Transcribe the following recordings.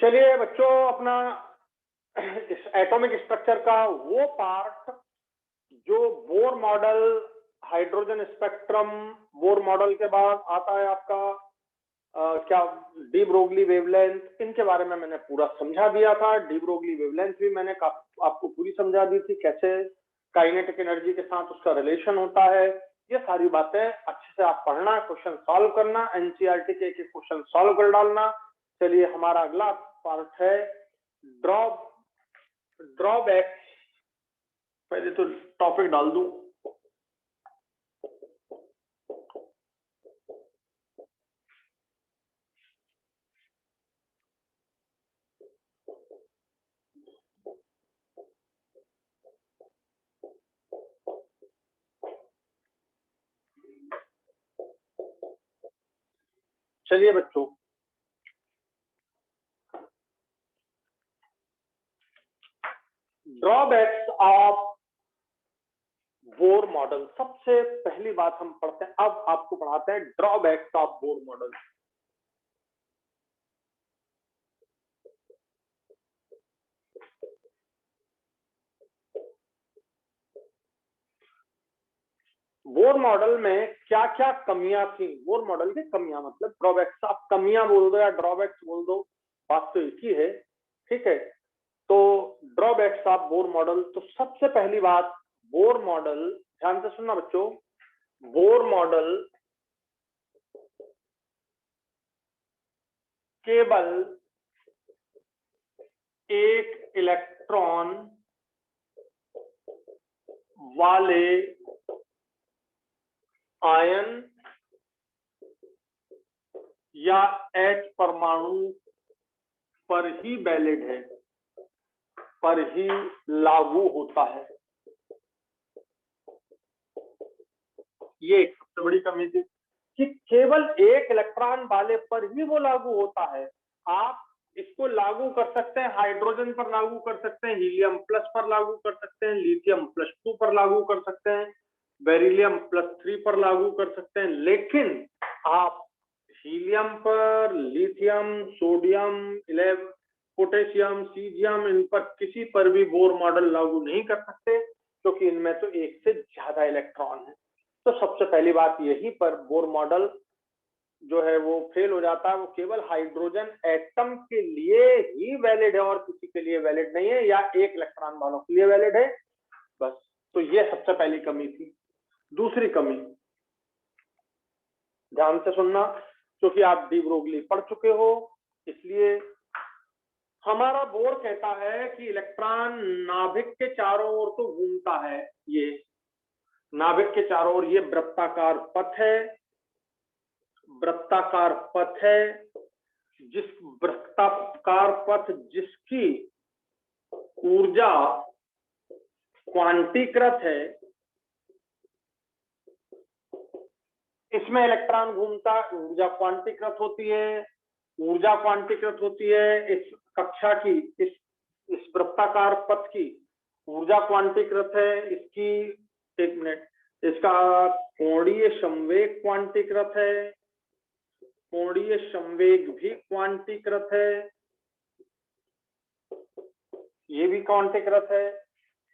चलिए बच्चों, अपना इस एटॉमिक स्ट्रक्चर का वो पार्ट जो Bohr model, hydrogen spectrum, Bohr model के बाद आता है आपका क्या डी ब्रोगली वेवलेंथ, इनके बारे में मैंने पूरा समझा दिया था। डी ब्रोगली वेवलेंथ भी मैंने आपको पूरी समझा दी थी, कैसे काइनेटिक एनर्जी के साथ उसका रिलेशन होता है। ये सारी बातें अच्छे से आप पढ़ना, क्वेश्चन सॉल्व करना, एनसीईआरटी के एक क्वेश्चन सॉल्व कर डालना। चलिए, हमारा अगला पार्ट है ड्रॉबैक। पहले तो टॉपिक डाल दूं। चलिए बच्चों, ड्रॉबैक्स ऑफ बोर मॉडल। सबसे पहली बात हम पढ़ते हैं, अब आपको पढ़ाते हैं drawbacks of Bohr model. Bohr model में क्या क्या कमियां थी, बोर मॉडल की कमियां, मतलब ड्रॉबैक्स। आप कमियां बोल दो या ड्रॉबैक्स बोल दो, बात तो एक ही है, ठीक है। तो ड्रॉबैक्स ऑफ बोर मॉडल, तो सबसे पहली बात, बोर मॉडल, ध्यान से सुनना बच्चों, बोर मॉडल केवल एक इलेक्ट्रॉन वाले आयन या H परमाणु पर ही वैलिड है, पर ही लागू होता है। ये एक सबसे बड़ी कमी थी कि केवल एक इलेक्ट्रॉन वाले पर ही वो लागू होता है। आप इसको लागू कर सकते हैं, हाइड्रोजन पर लागू कर सकते हैं, हीलियम प्लस पर लागू कर सकते हैं, लिथियम +2 पर लागू कर सकते हैं, बेरिलियम +3 पर लागू कर सकते हैं, लेकिन आप हीलियम पर, लिथियम, सोडियम, पोटेशियम, सीजियम, इन पर किसी पर भी बोर मॉडल लागू नहीं कर सकते, क्योंकि इनमें तो एक से ज्यादा इलेक्ट्रॉन है। तो सबसे पहली बात, यही पर बोर मॉडल जो है वो फेल हो जाता है। वो केवल हाइड्रोजन एटम के लिए ही वैलिड है और किसी के लिए वैलिड नहीं है, या एक इलेक्ट्रॉन वालों के लिए वैलिड है, बस। तो ये सबसे पहली कमी थी। दूसरी कमी, ध्यान से सुनना, क्योंकि आप डी ब्रोगली पढ़ चुके हो, इसलिए हमारा बोर कहता है कि इलेक्ट्रॉन नाभिक के चारों ओर तो घूमता है। ये नाभिक के चारों ओर ये वृत्ताकार पथ है, वृत्ताकार पथ है, जिस वृत्ताकार पथ जिसकी ऊर्जा क्वांटीकृत है, इसमें इलेक्ट्रॉन घूमता, ऊर्जा क्वांटीकृत होती है, ऊर्जा क्वांटीकृत होती है। इस कक्षा की, इस वृत्ताकार पथ की ऊर्जा क्वांटीकृत है। इसकी, एक मिनट, इसका कोणीय संवेग क्वांटीकृत है, कोणीय संवेग भी क्वांटीकृत है, ये भी क्वांटीकृत है,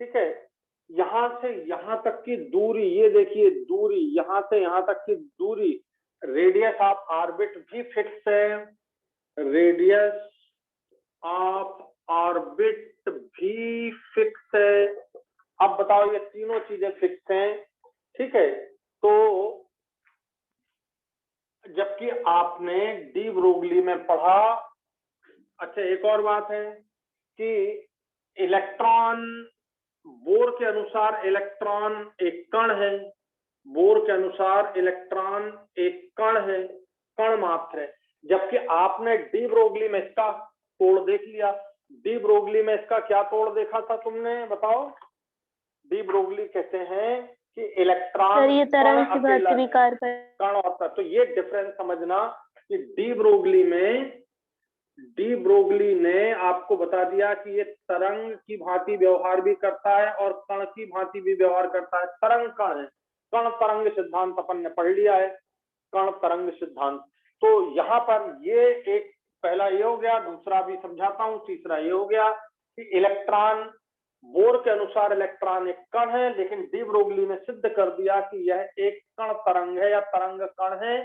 ठीक है। यहां से यहां तक की दूरी, ये देखिए दूरी, यहां से यहां तक की दूरी, रेडियस ऑफ ऑर्बिट भी फिक्स है, रेडियस ऑफ ऑर्बिट भी फिक्स है। अब बताओ, ये तीनों चीजें फिक्स हैं, ठीक है। तो जबकि आपने डी ब्रोगली में पढ़ा, अच्छा एक और बात है कि इलेक्ट्रॉन, बोर के अनुसार इलेक्ट्रॉन एक कण है, बोर के अनुसार इलेक्ट्रॉन एक कण है, कण मात्र है। जबकि आपने डी ब्रोगली में इसका तोड़ देख लिया। डी ब्रोगली में इसका क्या तोड़ देखा था तुमने, बताओ। डी ब्रोगली कहते हैं कि इलेक्ट्रॉन ये तरंग की भांति विकार कर कण होता है। तो ये डिफरेंस समझना कि डी ब्रोगली ने आपको बता दिया कि ये तरंग की भांति व्यवहार भी करता है और कण की भांति भी व्यवहार करता है। तरंग कण है, कण तरंग सिद्धांत अपन ने पढ़ लिया है, कण तरंग सिद्धांत। तो यहाँ पर ये एक पहला ये हो गया, दूसरा भी समझाता हूँ, तीसरा ये हो गया कि इलेक्ट्रॉन, बोर के अनुसार इलेक्ट्रॉन एक कण है, लेकिन डी ब्रोगली ने सिद्ध कर दिया कि यह एक कण तरंग है या तरंग कण है।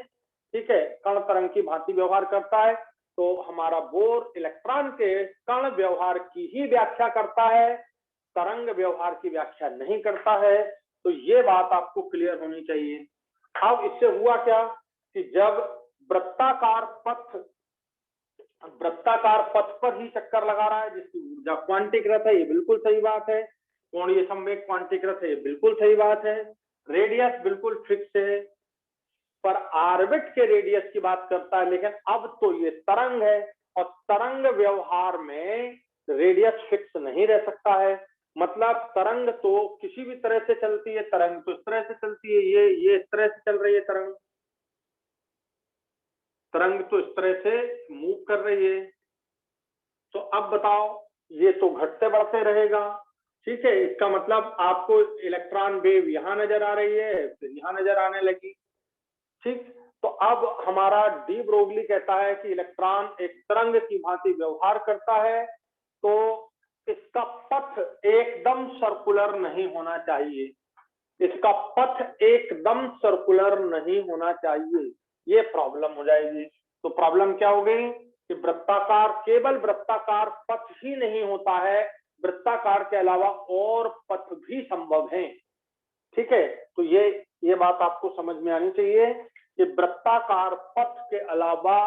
ठीक है, कण तरंग की भांति व्यवहार करता है। तो हमारा बोर इलेक्ट्रॉन के कण व्यवहार की ही व्याख्या करता है, तरंग व्यवहार की व्याख्या नहीं करता है। तो ये बात आपको क्लियर होनी चाहिए। अब इससे हुआ क्या कि जब वृत्ताकार पथ पर ही चक्कर लगा रहा है, जिसकी ऊर्जा क्वांटीकृत है, ये बिल्कुल सही बात है। कोणीय संवेग क्वांटीकृत है, ये बिल्कुल सही बात है। रेडियस बिल्कुल फिक्स है, पर ऑर्बिट के रेडियस की बात करता है। लेकिन अब तो ये तरंग है, और तरंग व्यवहार में रेडियस फिक्स नहीं रह सकता है। मतलब तरंग तो किसी भी तरह से चलती है, तरंग तो इस तरह से चलती है, ये इस तरह से चल रही है, तरंग तो इस तरह से मूव कर रही है। तो अब बताओ, ये तो घटते बढ़ते रहेगा। ठीक है, इसका मतलब आपको इलेक्ट्रॉन वेव यहां नजर आ रही है, फिर यहां नजर आने लगी। ठीक, तो अब हमारा डी ब्रोगली कहता है कि इलेक्ट्रॉन एक तरंग की भांति व्यवहार करता है, तो इसका पथ एकदम सर्कुलर नहीं होना चाहिए, इसका पथ एकदम सर्कुलर नहीं होना चाहिए, ये प्रॉब्लम हो जाएगी। तो प्रॉब्लम क्या हो गई कि वृत्ताकार, केवल वृत्ताकार पथ ही नहीं होता है, वृत्ताकार के अलावा और पथ भी संभव हैं। ठीक है, तो ये बात आपको समझ में आनी चाहिए कि वृत्ताकार पथ के अलावा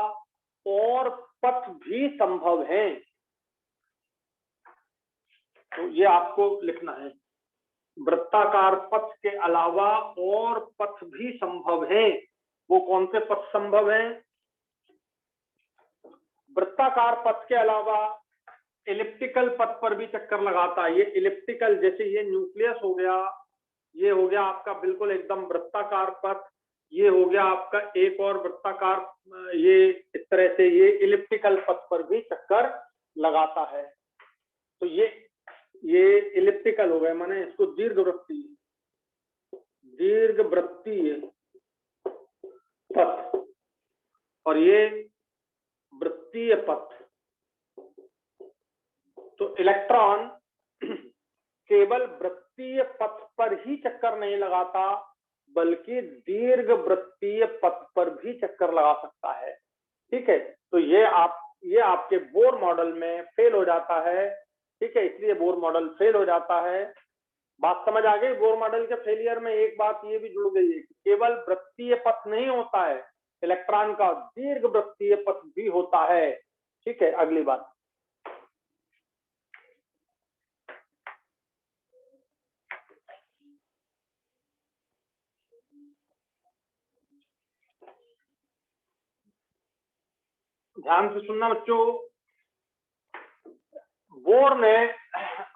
और पथ भी संभव हैं। तो ये आपको लिखना है, वृत्ताकार पथ के अलावा और पथ भी संभव हैं। वो कौन से पथ संभव हैं? वृत्ताकार पथ के अलावा इलिप्टिकल पथ पर भी चक्कर लगाता है। ये इलिप्टिकल, जैसे ये न्यूक्लियस हो गया, ये हो गया आपका बिल्कुल एकदम वृत्ताकार पथ, ये हो गया आपका एक और वृत्ताकार, ये इस तरह से ये इलिप्टिकल पथ पर भी चक्कर लगाता है। तो ये इलिप्टिकल हो गए, माने इसको दीर्घवृत्तीय पथ, और ये वृत्तीय पथ। तो इलेक्ट्रॉन केवल वृत्तीय पथ पर ही चक्कर नहीं लगाता, बल्कि दीर्घवृत्तीय पथ पर भी चक्कर लगा सकता है। ठीक है, तो ये आपके बोर मॉडल में फेल हो जाता है। ठीक है, इसलिए बोर मॉडल फेल हो जाता है। बात समझ आ गई? बोर मॉडल के फेलियर में एक बात ये भी जुड़ गई है कि केवल वृत्तीय पथ नहीं होता है, इलेक्ट्रॉन का दीर्घवृत्तीय पथ भी होता है। ठीक है, अगली बात, ध्यान से सुनना बच्चों। बोर ने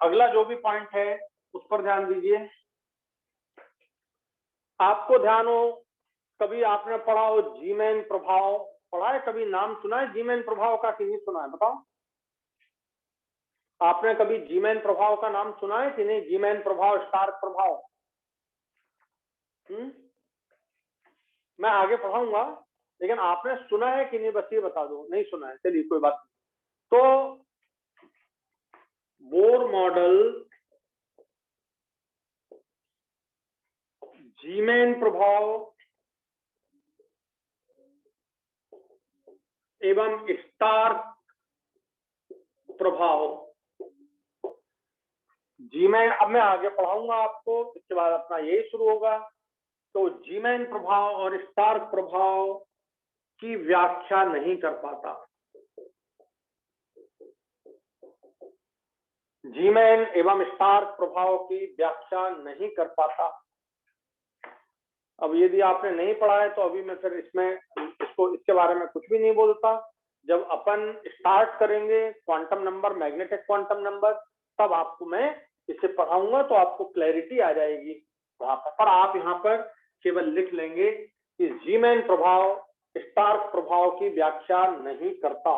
अगला जो भी पॉइंट है उस पर ध्यान दीजिए। आपको ध्यान हो, कभी आपने पढ़ा हो जीमैन प्रभाव, पढ़ा है? कभी नाम सुना है जीमैन प्रभाव का कि नहीं सुना है? बताओ, आपने कभी जीमैन प्रभाव का नाम सुना है कि नहीं? जीमैन प्रभाव, स्टार्क प्रभाव। मैं आगे पढ़ाऊंगा, लेकिन आपने सुना है कि नहीं बस ये बता दो। नहीं सुना है, चलिए कोई बात नहीं। तो बोर मॉडल जीमैन प्रभाव एवं स्टार्क प्रभाव, जीमैन, अब मैं आगे पढ़ाऊंगा आपको, इसके बाद अपना यही शुरू होगा। तो जीमैन प्रभाव और स्टार्क प्रभाव की व्याख्या नहीं कर पाता, जीमैन एवं स्टार्क प्रभाव की व्याख्या नहीं कर पाता। अब यदि आपने नहीं पढ़ा है तो अभी मैं फिर इसके बारे में कुछ भी नहीं बोलता। जब अपन स्टार्ट करेंगे quantum number, magnetic quantum number, तब आपको मैं इसे पढ़ाऊंगा, तो आपको क्लैरिटी आ जाएगी वहां पर आप यहाँ पर केवल लिख लेंगे कि जीमैन प्रभाव स्टार्क प्रभाव की व्याख्या नहीं करता।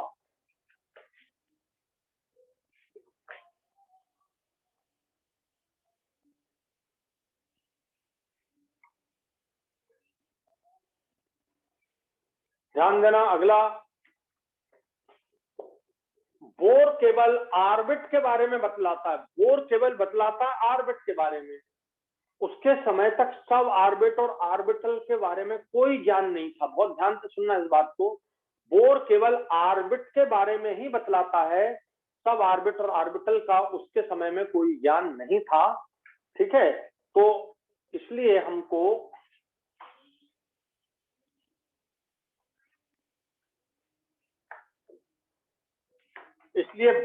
ध्यान देना। अगला, बोर केवल ऑर्बिट के बारे में बतलाता है, बोर केवल बतलाता है ऑर्बिट के बारे में। उसके समय तक सब ऑर्बिट और ऑर्बिटल के बारे में कोई ज्ञान नहीं था। बहुत ध्यान से सुनना इस बात को। बोर केवल ऑर्बिट के बारे में ही बतलाता है, सब ऑर्बिट और ऑर्बिटल का उसके समय में कोई ज्ञान नहीं था। ठीक है, तो इसलिए हमको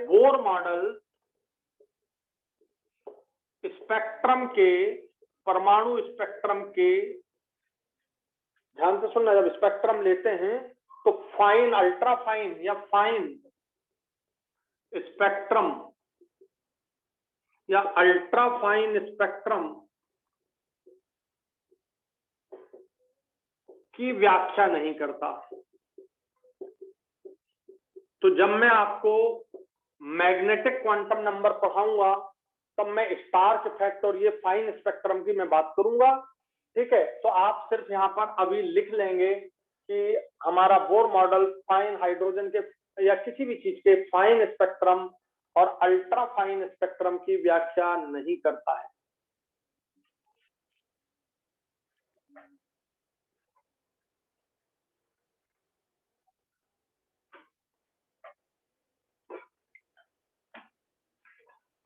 बोर मॉडल स्पेक्ट्रम के, परमाणु स्पेक्ट्रम के, ध्यान से सुनना, जब स्पेक्ट्रम लेते हैं तो फाइन, अल्ट्रा फाइन या फाइन स्पेक्ट्रम या अल्ट्रा फाइन स्पेक्ट्रम की व्याख्या नहीं करता। तो जब मैं आपको मैग्नेटिक क्वांटम नंबर पढ़ाऊंगा तब मैं स्टार्च इफेक्ट और ये फाइन स्पेक्ट्रम की मैं बात करूंगा। ठीक है, तो आप सिर्फ यहाँ पर अभी लिख लेंगे कि हमारा बोर मॉडल फाइन हाइड्रोजन के या किसी भी चीज के फाइन स्पेक्ट्रम और अल्ट्रा फाइन स्पेक्ट्रम की व्याख्या नहीं करता है।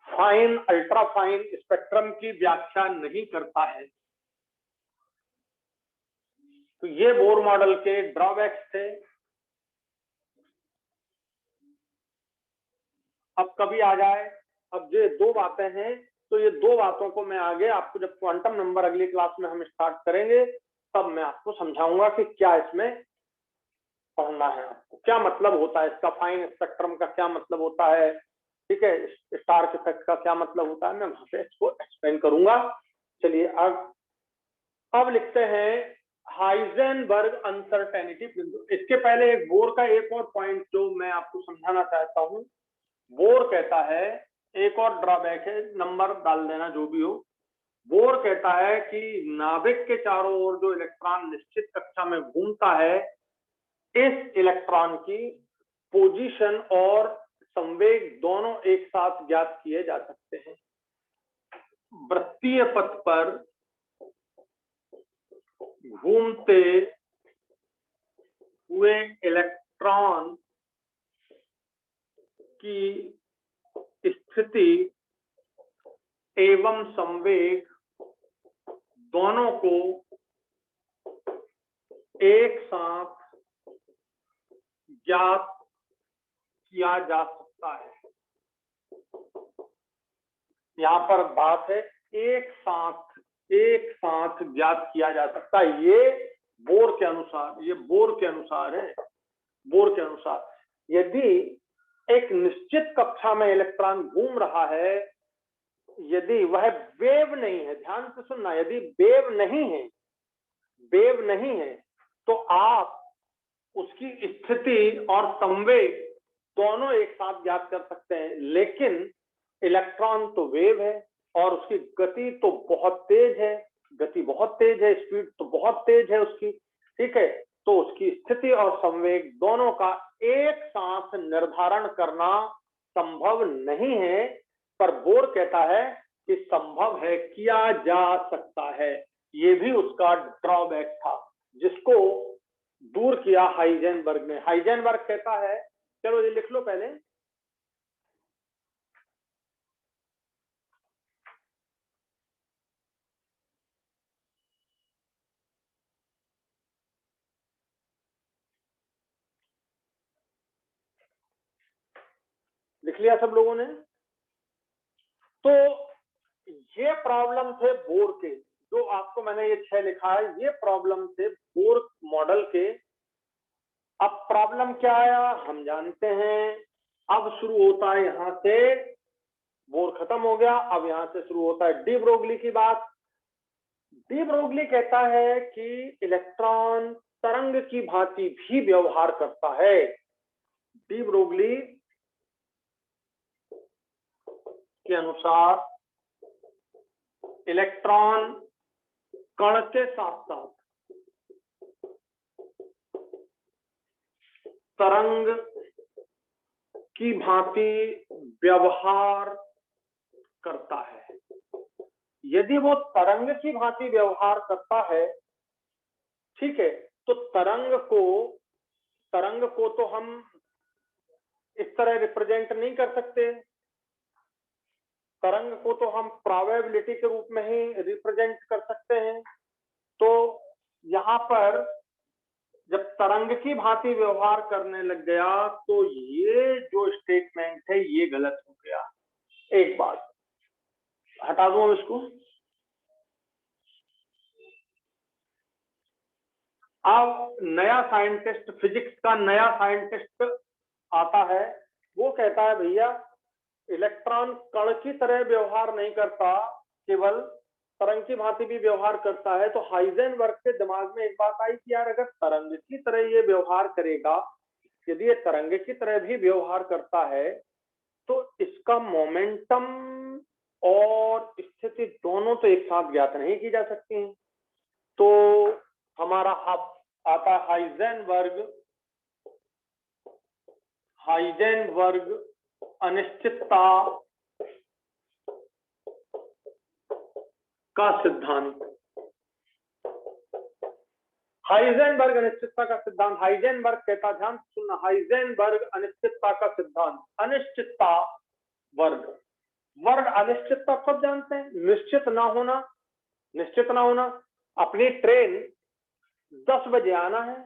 फाइन अल्ट्रा फाइन स्पेक्ट्रम की व्याख्या नहीं करता है। तो ये बोर मॉडल के ड्रॉबैक्स थे। अब कभी आ जाए, अब ये दो बातें हैं, तो ये दो बातों को मैं आगे आपको जब क्वांटम नंबर अगली क्लास में हम स्टार्ट करेंगे तब मैं आपको समझाऊंगा कि क्या इसमें पढ़ना है, आपको क्या मतलब होता है इसका, फाइन स्पेक्ट्रम का क्या मतलब होता है, ठीक है, स्टार्च इफेक्ट का क्या मतलब होता है, मैं वहां पे इसको एक्सप्लेन करूंगा। चलिए अब लिखते हैं हाइजेनबर्ग अनसर्टेनिटी प्रिंसिपल। इसके पहले एक बोर का एक और पॉइंट जो मैं आपको समझाना चाहता हूं। बोर कहता है, एक और ड्रॉबैक है, नंबर डाल देना जो भी हो। बोर कहता है कि नाभिक के चारों ओर जो इलेक्ट्रॉन निश्चित कक्षा में घूमता है, इस इलेक्ट्रॉन की पोजीशन और संवेग दोनों एक साथ ज्ञात किए जा सकते हैं। वृत्तीय पथ पर घूमते हुए इलेक्ट्रॉन की स्थिति एवं संवेग दोनों को एक साथ ज्ञात किया जा सकता है। यहां पर बात है एक साथ ज्ञात किया जा सकता है। ये बोर के अनुसार, ये बोर के अनुसार है। बोर के अनुसार यदि एक निश्चित कक्षा में इलेक्ट्रॉन घूम रहा है, यदि वह वेव नहीं है, ध्यान से सुनना, यदि वेव नहीं है तो आप उसकी स्थिति और संवेग दोनों एक साथ ज्ञात कर सकते हैं। लेकिन इलेक्ट्रॉन तो वेव है और उसकी गति तो बहुत तेज है, स्पीड तो बहुत तेज है उसकी। ठीक है, तो उसकी स्थिति और संवेग दोनों का एक साथ निर्धारण करना संभव नहीं है। पर बोर कहता है कि संभव है, किया जा सकता है। ये भी उसका ड्रॉबैक था जिसको दूर किया हाइजेनबर्ग ने। हाइजेनबर्ग कहता है, चलो ये लिख लो पहले, लिख लिया सब लोगों ने? तो ये प्रॉब्लम थे बोर के, जो आपको मैंने ये 6 लिखा है, ये प्रॉब्लम थे बोर मॉडल के। अब प्रॉब्लम क्या आया हम जानते हैं। अब शुरू होता है यहां से, बोर खत्म हो गया, अब यहां से शुरू होता है डी ब्रोगली की बात। डी ब्रोगली कहता है कि इलेक्ट्रॉन तरंग की भांति भी व्यवहार करता है। डी ब्रोगली के अनुसार इलेक्ट्रॉन कण के साथ साथ तरंग की भांति व्यवहार करता है। यदि वो तरंग की भांति व्यवहार करता है, ठीक है, तो तरंग को तो हम इस तरह रिप्रेजेंट नहीं कर सकते। तरंग को तो हम प्रोबेबिलिटी के रूप में ही रिप्रेजेंट कर सकते हैं। तो यहाँ पर जब तरंग की भांति व्यवहार करने लग गया तो ये जो स्टेटमेंट है ये गलत हो गया। एक बात हटा दूं इसको। अब नया साइंटिस्ट, फिजिक्स का नया साइंटिस्ट आता है, वो कहता है भैया इलेक्ट्रॉन कण की तरह व्यवहार नहीं करता, केवल तरंग की भांति भी व्यवहार करता है। तो हाइजेनबर्ग के दिमाग में एक बात आई कि यार अगर तरंग की तरह ये व्यवहार करेगा, यदि ये तरंग की तरह भी व्यवहार करता है तो इसका मोमेंटम और स्थिति दोनों तो एक साथ ज्ञात नहीं की जा सकती हैं। तो हमारा आता हाइजेनबर्ग अनिश्चितता का सिद्धांत। हाइजेनबर्ग अनिश्चितता का सिद्धांत, हाइजेनबर्ग कहता, ध्यान से सुनना, हाइजेनबर्ग अनिश्चितता का सिद्धांत। अनिश्चितता वर्ग अनिश्चितता कब जानते हैं? निश्चित ना होना। अपनी ट्रेन 10 बजे आना है,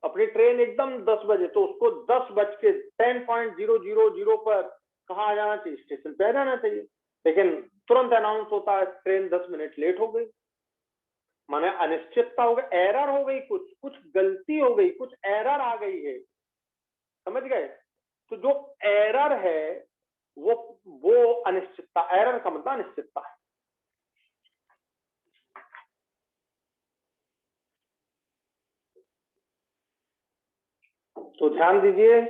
अपनी ट्रेन एकदम 10 बजे, तो उसको 10:10.000 पर कहाँ आ जाना चाहिए? स्टेशन पे आ जाना चाहिए। लेकिन तुरंत अनाउंस होता है ट्रेन 10 मिनट लेट हो गई। माने अनिश्चितता हो गई, एरर हो गई, कुछ गलती हो गई, कुछ एरर आ गई है, समझ गए? तो जो एरर है वो अनिश्चितता, एरर का मतलब अनिश्चितता है। तो ध्यान दीजिए,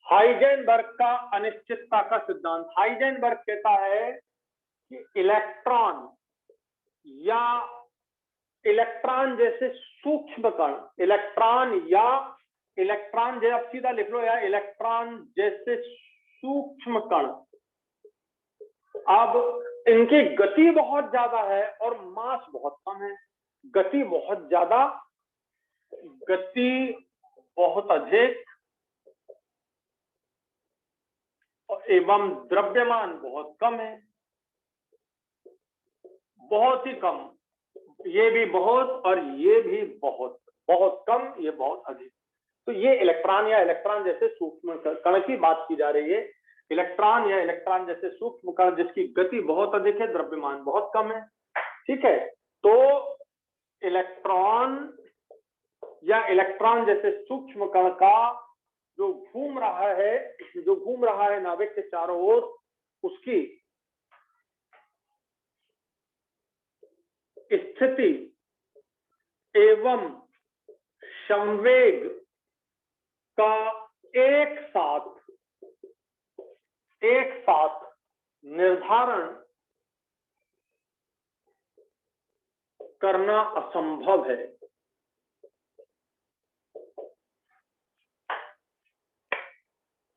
हाइजेनबर्ग का अनिश्चितता का सिद्धांत। हाइजेनबर्ग कहता है कि इलेक्ट्रॉन जैसे सूक्ष्म कण, इलेक्ट्रॉन जैसे, आप सीधा लिख लो या इलेक्ट्रॉन जैसे सूक्ष्म कण, अब इनकी गति बहुत ज्यादा है और मास बहुत कम है। गति बहुत ज्यादा, गति बहुत अधिक एवं द्रव्यमान बहुत कम है। बहुत ही कम, ये भी बहुत और ये भी बहुत, बहुत कम, ये बहुत अधिक। तो ये इलेक्ट्रॉन या इलेक्ट्रॉन जैसे सूक्ष्म कण की बात की जा रही है। इलेक्ट्रॉन या इलेक्ट्रॉन जैसे सूक्ष्म कण जिसकी गति बहुत अधिक है, द्रव्यमान बहुत कम है, ठीक है। तो इलेक्ट्रॉन या इलेक्ट्रॉन जैसे सूक्ष्म कण का जो घूम रहा है नाभिक के चारों ओर, उसकी स्थिति एवं संवेग का एक साथ निर्धारण करना असंभव है।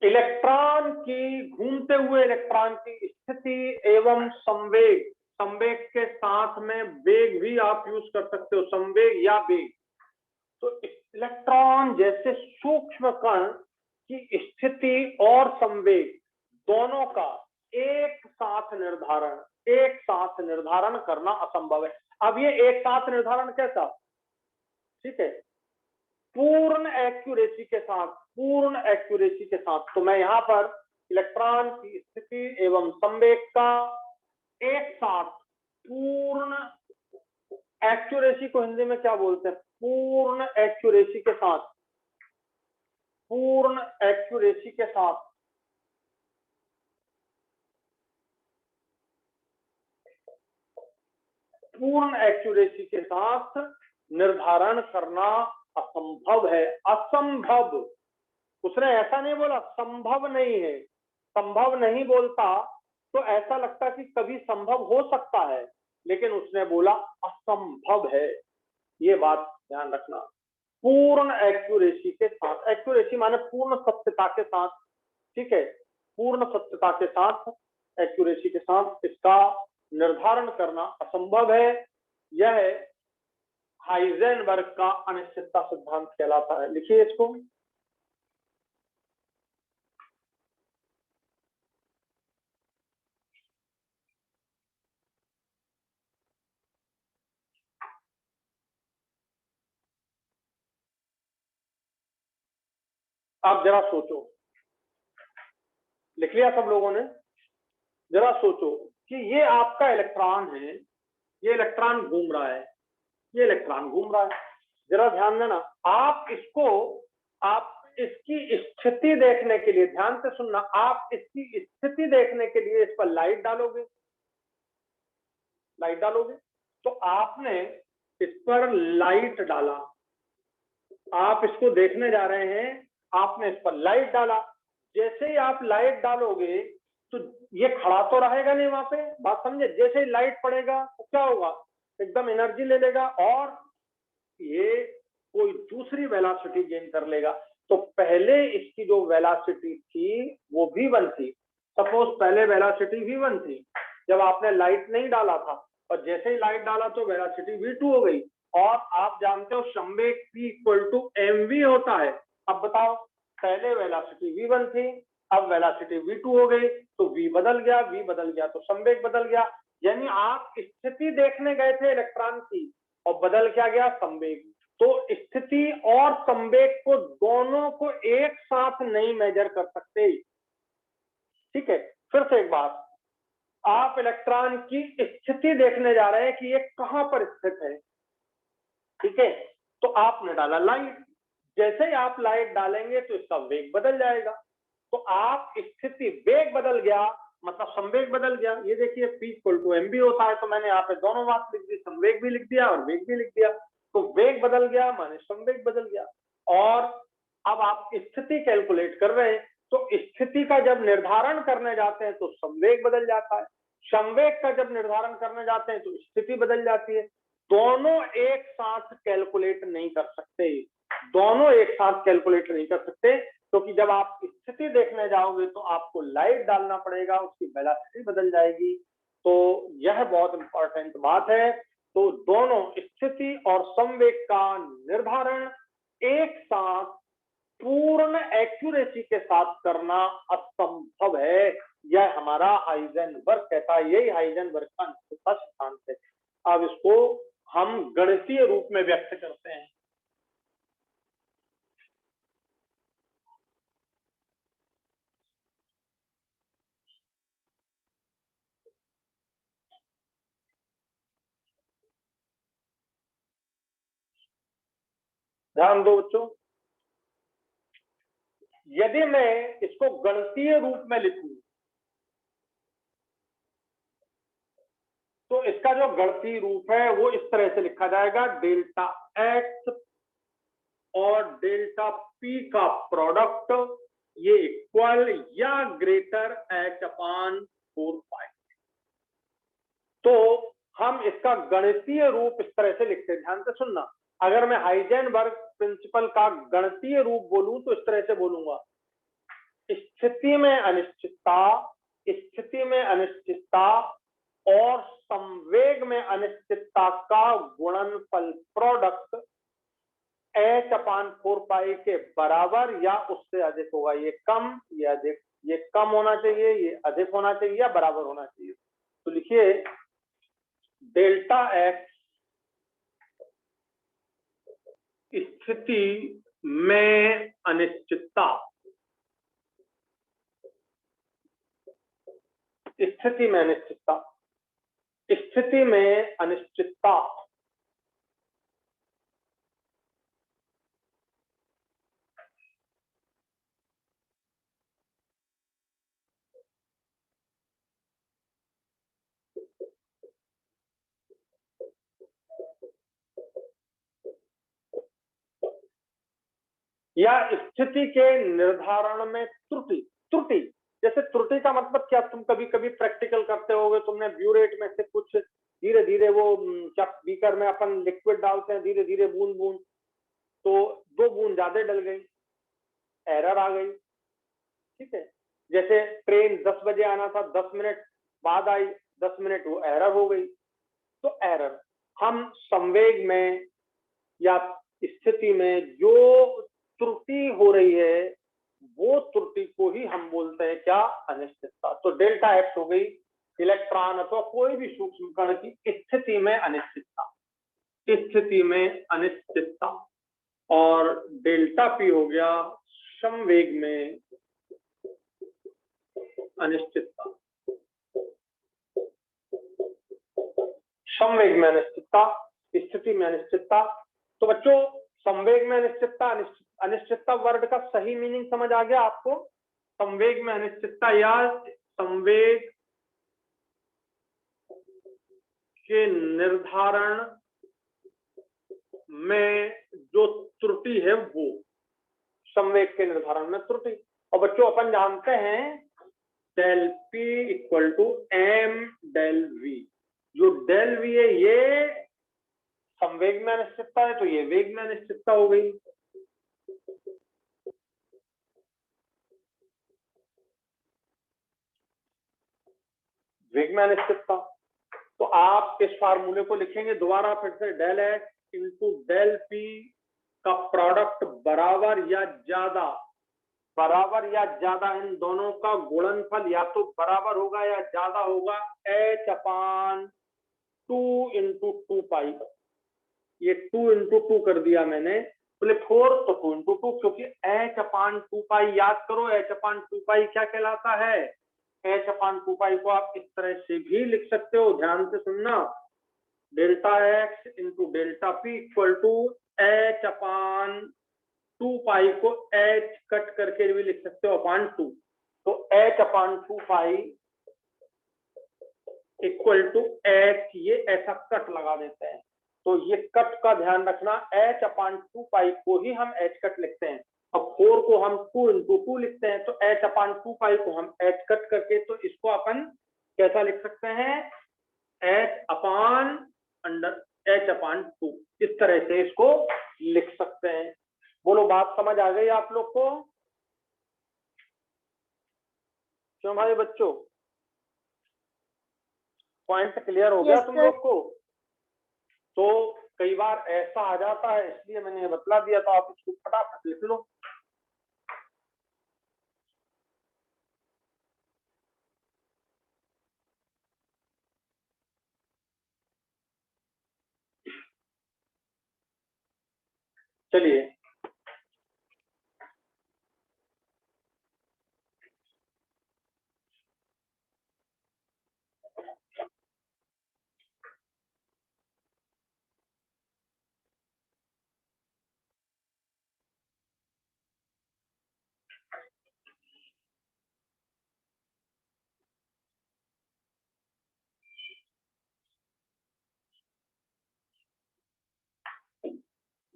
इलेक्ट्रॉन की, घूमते हुए इलेक्ट्रॉन की स्थिति एवं संवेग के साथ में वेग भी आप यूज कर सकते हो, संवेग या वेग। तो इलेक्ट्रॉन जैसे सूक्ष्म कण की स्थिति और संवेग दोनों का एक साथ निर्धारण करना असंभव है। अब ये एक साथ निर्धारण कैसा? ठीक है, पूर्ण एक्यूरेसी के साथ। तो मैं यहाँ पर इलेक्ट्रॉन की स्थिति एवं संवेग का एक साथ पूर्ण एक्यूरेसी को हिंदी में क्या बोलते हैं? पूर्ण एक्यूरेसी के साथ निर्धारण करना असंभव है। असंभव, उसने ऐसा नहीं बोला संभव नहीं है। संभव नहीं बोलता तो ऐसा लगता कि कभी संभव हो सकता है, लेकिन उसने बोला असंभव है। ये बात ध्यान रखना। पूर्ण एक्यूरेसी के साथ, एक्यूरेसी माने पूर्ण सत्यता के साथ, ठीक है, पूर्ण सत्यता के साथ, एक्यूरेसी के साथ इसका निर्धारण करना असंभव है। यह हाइजेनबर्ग का अनिश्चितता सिद्धांत कहलाता है। लिखिए इसको। आप जरा सोचो, लिख लिया सब लोगों ने? जरा सोचो कि ये आपका इलेक्ट्रॉन है, ये इलेक्ट्रॉन घूम रहा है, ये इलेक्ट्रॉन घूम रहा है। जरा ध्यान देना, आप इसको, आप इसकी स्थिति देखने के लिए, ध्यान से सुनना, आप इसकी स्थिति देखने के लिए इस पर लाइट डालोगे, लाइट डालोगे। तो आपने इस पर लाइट डाला, आप इसको देखने जा रहे हैं, आपने इस पर लाइट डाला। जैसे ही आप लाइट डालोगे तो ये खड़ा तो रहेगा नहीं वहां पे, बात समझे? जैसे ही लाइट पड़ेगा तो क्या होगा, एकदम एनर्जी ले लेगा और ये कोई दूसरी वेलोसिटी गेन कर लेगा। तो पहले इसकी जो वेलोसिटी थी वो v1 थी। सपोज पहले वेलोसिटी v1 थी जब आपने लाइट नहीं डाला था, और जैसे ही लाइट डाला तो वेलोसिटी v2 हो गई। और आप जानते हो संवेग p इक्वल टू mv होता है। अब बताओ, पहले वेलोसिटी v1 थी, अब वेलोसिटी v2 हो गई, तो v बदल गया, v बदल गया तो संवेग बदल गया। यानी आप स्थिति देखने गए थे इलेक्ट्रॉन की और बदल क्या गया, संवेग। तो स्थिति और संवेग को दोनों को एक साथ नहीं मेजर कर सकते, ठीक है? फिर से एक बात, आप इलेक्ट्रॉन की स्थिति देखने जा रहे हैं कि ये कहां पर स्थित है, ठीक है? तो आपने डाला लाइट, जैसे ही आप लाइट डालेंगे तो इसका वेग बदल जाएगा। तो आप स्थिति, वेग बदल गया मतलब संवेग बदल गया। ये देखिए P इक्वल टू mv होता है, तो मैंने यहाँ पे दोनों बात लिख दी, संवेग भी लिख दिया और वेग भी लिख दिया। तो वेग बदल गया माने संवेग बदल गया। और अब आप स्थिति कैलकुलेट कर रहे हैं, तो स्थिति का जब निर्धारण करने जाते हैं तो संवेग बदल जाता है, संवेग का जब निर्धारण करने जाते हैं तो स्थिति बदल जाती है। दोनों एक साथ कैलकुलेट नहीं कर सकते, दोनों एक साथ कैलकुलेट नहीं कर सकते, क्योंकि जब आप स्थिति देखने जाओगे तो आपको लाइट डालना पड़ेगा, उसकी वेलोसिटी बदल जाएगी। तो यह बहुत इंपॉर्टेंट बात है। तो दोनों स्थिति और संवेग का निर्धारण एक साथ पूर्ण एक्यूरेसी के साथ करना असंभव है। यह हमारा हाइजेनबर्ग कहता है, यही हाइजेनबर्ग का अनिश्चितता सिद्धांत है। अब इसको हम गणितीय रूप में व्यक्त करते हैं। ध्यान दो बच्चों, यदि मैं इसको गणितीय रूप में लिखूं तो इसका जो गणितीय रूप है वो इस तरह से लिखा जाएगा, डेल्टा एक्स और डेल्टा पी का प्रोडक्ट ये इक्वल या ग्रेटर एच अपान 4 पाई। तो हम इसका गणितीय रूप इस तरह से लिखते हैं, ध्यान से सुनना। अगर मैं हाइजेनबर्ग प्रिंसिपल का गणितीय रूप बोलूं तो इस तरह से बोलूंगा, स्थिति में अनिश्चितता, स्थिति में अनिश्चितता और संवेग में अनिश्चितता का गुणनफल प्रोडक्ट एच अपान 4 पाई के बराबर या उससे अधिक होगा। ये कम, ये अधिक, ये कम होना चाहिए, ये अधिक होना चाहिए या बराबर होना चाहिए। तो लिखिए डेल्टा एक्स स्थिति में अनिश्चितता, स्थिति में अनिश्चितता, स्थिति में अनिश्चितता या स्थिति के निर्धारण में त्रुटि, त्रुटि जैसे त्रुटि का मतलब क्या, तुम कभी कभी प्रैक्टिकल करते होगे, तुमने ब्यूरेट में से कुछ धीरे धीरे वो क्या बीकर में अपन लिक्विड डालते हैं धीरे धीरे बूंद बूंद, तो 2 बूंद ज्यादा डल गई, एरर आ गई। ठीक है, जैसे ट्रेन 10 बजे आना था, 10 मिनट बाद आई, 10 मिनट वो एरर हो गई। तो एरर हम संवेग में या स्थिति में जो त्रुटि हो रही है वो त्रुटि को ही हम बोलते हैं क्या, अनिश्चितता। तो डेल्टा एक्स हो गई इलेक्ट्रॉन अथवा कोई भी सूक्ष्म कण की स्थिति में अनिश्चितता, स्थिति में अनिश्चितता। और डेल्टा पी हो गया संवेग में अनिश्चितता, संवेग में अनिश्चितता, स्थिति में अनिश्चितता। तो बच्चों संवेग में अनिश्चितता, अनिश्चितता वर्ड का सही मीनिंग समझ आ गया आपको? संवेग में अनिश्चितता या संवेग के निर्धारण में जो त्रुटि है वो, संवेग के निर्धारण में त्रुटि। और बच्चों अपन जानते हैं del P equal to M del V. जो डेल वी है ये संवेग में अनिश्चितता है, तो ये वेग में अनिश्चितता हो गई। वेग में अनिश्चितता। तो आप इस फार्मूले को लिखेंगे दोबारा फिर से, del X into del P का प्रोडक्ट बराबर या ज्यादा, बराबर या ज्यादा इन दोनों का गुणनफल या तो बराबर होगा या ज्यादा होगा एच अपान 2 इंटू 2 पाई। ये 2 इंटू 2 कर दिया मैंने, बोले 4 तो 2 इंटू 2, क्योंकि एच अपान 2 पाई याद करो, एच अपान 2 पाई क्या कहलाता है? एच अपान 2 पाई को आप इस तरह से भी लिख सकते हो, ध्यान से सुनना, delta x into delta P equal to H upon 2 pi को एच कट करके भी लिख सकते हो अपान 2। तो H upon 2 pi equal to H, ये ऐसा कट लगा देते हैं। तो ये कट का ध्यान रखना, एच अपान 2 पाई को ही हम एच कट लिखते हैं। अब 4 को हम 2 इंटू 2 लिखते हैं, तो एच अपान 2 पाई को हम एच कट करके, तो इसको अपन कैसा लिख सकते हैं? H upon under H upon 2, इस तरह से इसको लिख सकते हैं। बोलो बात समझ आ गई आप लोग को? क्यों भाई बच्चों, पॉइंट क्लियर हो गया तुम लोग को? तो कई बार ऐसा आ जाता है, इसलिए मैंने ये बतला दिया, तो आप इसको फटाफट लिख लो। चलिए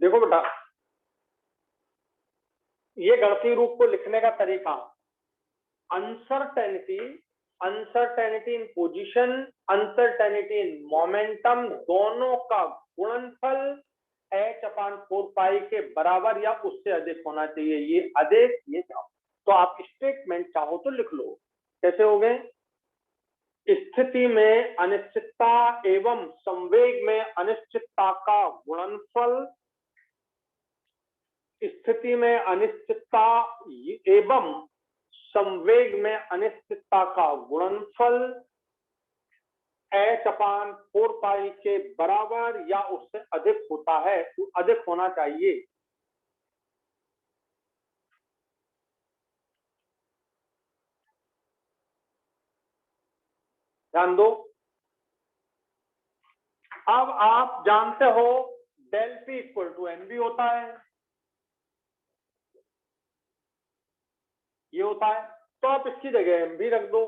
देखो बेटा, ये गणितीय रूप को लिखने का तरीका, uncertainty, uncertainty in position, uncertainty in momentum, दोनों का गुणनफल एच अपान 4 पाई के बराबर या उससे अधिक होना चाहिए। ये अधिक, ये चाहो तो आप स्टेटमेंट चाहो तो लिख लो। कैसे हो गए? स्थिति में अनिश्चितता एवं संवेग में अनिश्चितता का गुणनफल, स्थिति में अनिश्चितता एवं संवेग में अनिश्चितता का गुणनफल एच अपान 4 पाई के बराबर या उससे अधिक होता है, तो अधिक होना चाहिए। ध्यान दो। अब आप जानते हो del P equal to M B होता है, ये होता है, तो आप इसकी जगह एम बी रख दो।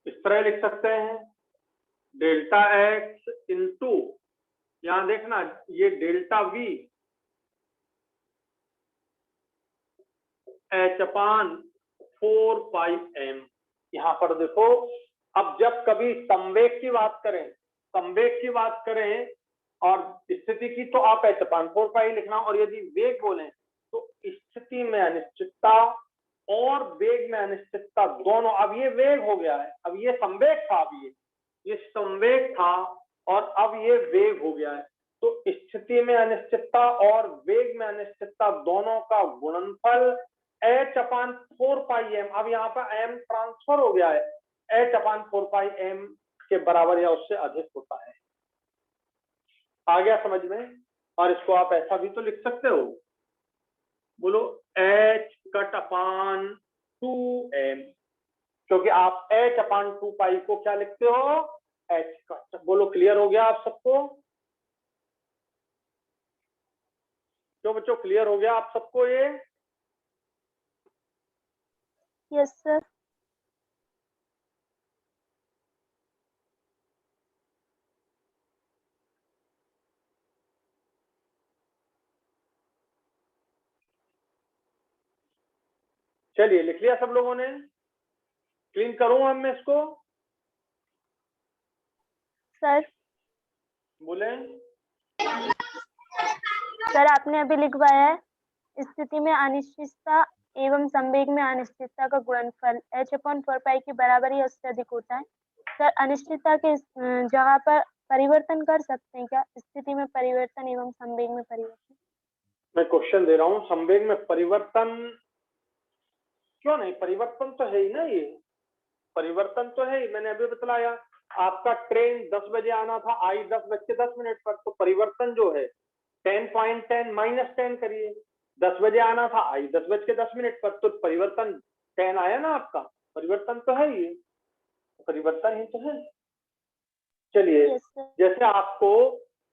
इस तरह लिख सकते हैं, डेल्टा एक्स इंटू, यहां देखना ये delta we h upon 4 pi m। यहाँ पर देखो, अब जब कभी संवेग की बात करें और स्थिति की, तो आप h/4 पाई लिखना, और यदि वेग बोलें तो स्थिति में अनिश्चितता और वेग में अनिश्चितता दोनों। अब ये वेग हो गया है, अब ये संवेग था, अब ये संवेग था और अब ये वेग हो गया है। तो स्थिति में अनिश्चितता और वेग में अनिश्चितता दोनों का गुणनफल h/4 पाई m। अब यहाँ पर m ट्रांसफर हो गया है, h/4 पाई m के बराबर या उससे अधिक होता है। आ गया समझ में? और इसको आप ऐसा भी तो लिख सकते हो, बोलो h/2m, क्योंकि आप h/2 पाई को क्या लिखते हो, h कट। बोलो क्लियर हो गया आप सबको? क्यों बच्चों, क्लियर हो गया आप सबको ये? Yes sir. चलिए लिख लिया सब लोगों ने? क्लीन करूं अब मैं इसको? सर बोले सर आपने अभी लिखवाया है, स्थिति में अनिश्चितता एवं संवेग में अनिश्चितता का गुणनफल h/4 पाई के बराबर या उससे अधिक होता है। सर अनिश्चितता के जगह पर परिवर्तन कर सकते हैं क्या? स्थिति में परिवर्तन एवं संवेग में परिवर्तन। मैं क्वेश्चन दे रहा हूँ, संवेग में परिवर्तन क्यों नहीं? परिवर्तन तो है ही ना, ये परिवर्तन तो है ही। मैंने अभी बतलाया, आपका ट्रेन 10 बजे आना था, आई 10:10 पर, तो परिवर्तन जो है 10.10 -10 करिए। 10 बजे आना था, आई 10:10 पर, तो परिवर्तन 10 आया ना आपका, परिवर्तन तो है ही, परिवर्तन ही तो है। चलिए, यस सर। जैसे आपको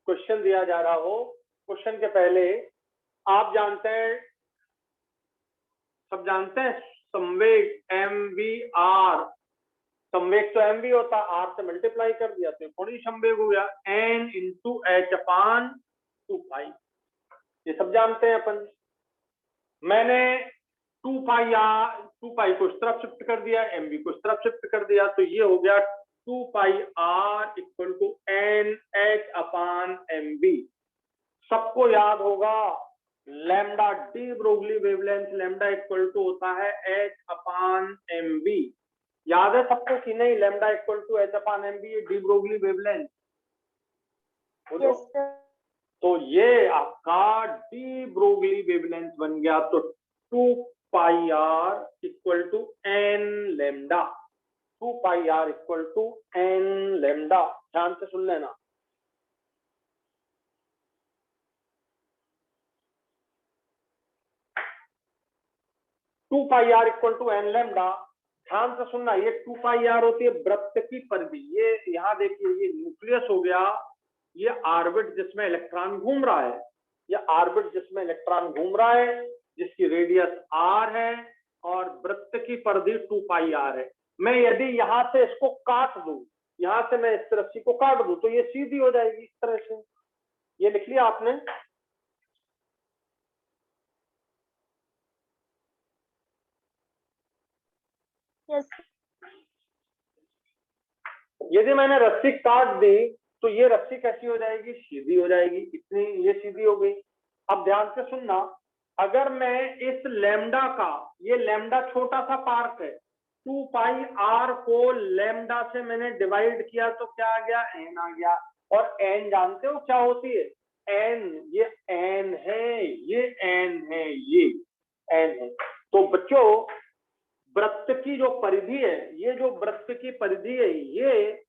क्वेश्चन दिया जा रहा हो, क्वेश्चन के पहले आप जानते हैं, सब जानते हैं संवेग mvr, संवेग तो mv होता है, r से मल्टीप्लाई कर दिया तो कोणीय संवेग हो गया n × h/2 पाई। ये सब जानते हैं अपन। मैंने 2 पाई को इस तरफ शिफ्ट कर दिया, mv को इस तरफ शिफ्ट कर दिया, तो ये हो गया 2 पाई r = nh/mv। सबको याद होगा lambda de Broglie wavelength, lambda = होता है h/mv। याद है सबको कि नहीं? लैम्डा = h/mv, ये de Broglie wavelength. Yes sir. तो ये आपका डी ब्रोगली वेवलेंथ बन गया। तो 2 pi r = n lambda, 2 pi r = n lambda. ध्यान से सुन लेना। Two pi r = n lambda. ध्यान से सुनना, ये 2 पाई r होती है वृत्त की परिधि। ये यहाँ देखिए, ये न्यूक्लियस हो गया, ये ऑर्बिट जिसमें इलेक्ट्रॉन घूम रहा है, ये ऑर्बिट जिसमें इलेक्ट्रॉन घूम रहा है, जिसकी रेडियस r है, और वृत्त की परिधि 2 पाई r है। मैं यदि यहाँ से इसको काट दूं, यहाँ से मैं इस रस्सी को काट दूं, तो ये सीधी हो जाएगी इस तरह से। ये लिख लिया आपने? यस। यदि मैंने रस्सी काट दी, तो ये रस्सी कैसी हो जाएगी? सीधी हो जाएगी। इतनी ये सीधी हो गई। अब ध्यान से सुनना, अगर मैं इस लैम्डा का, ये लैम्डा छोटा सा पार्ट है, 2 पाई r को लैम्डा से मैंने डिवाइड किया तो क्या आ गया? n आ गया। और n जानते हो क्या होती है? n, ये n है, ये n है, ये n है। तो बच्चों, वृत्त की जो परिधि है, ये जो वृत्त की परिधि है, ये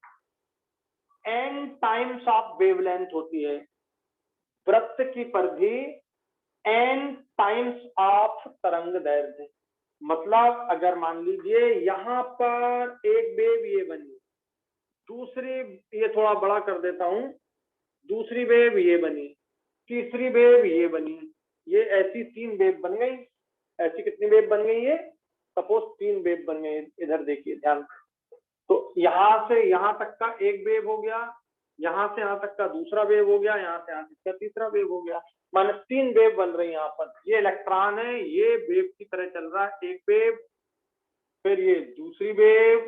n टाइम्स ऑफ वेवलेंथ होती है। वृत्त की परिधि n टाइम्स ऑफ तरंग दैर्ध्य। मतलब अगर मान लीजिए यहाँ पर एक वेव ये बनी, दूसरी, ये थोड़ा बड़ा कर देता हूं, दूसरी वेव ये बनी, तीसरी वेव ये बनी, ये ऐसी 3 वेव बन गई। ऐसी कितनी वेव बन गई है? सपोज 3 वेव बन गई। इधर देखिए ध्यान। तो यहां से यहां तक का एक वेव हो गया, यहां से यहां तक का दूसरा वेव हो गया, यहां से यहां तक का तीसरा वेव हो गया, माने 3 वेव बन रही है यहाँ पर। ये इलेक्ट्रॉन है, ये वेव की तरह चल रहा है, एक वेव, फिर ये दूसरी वेव,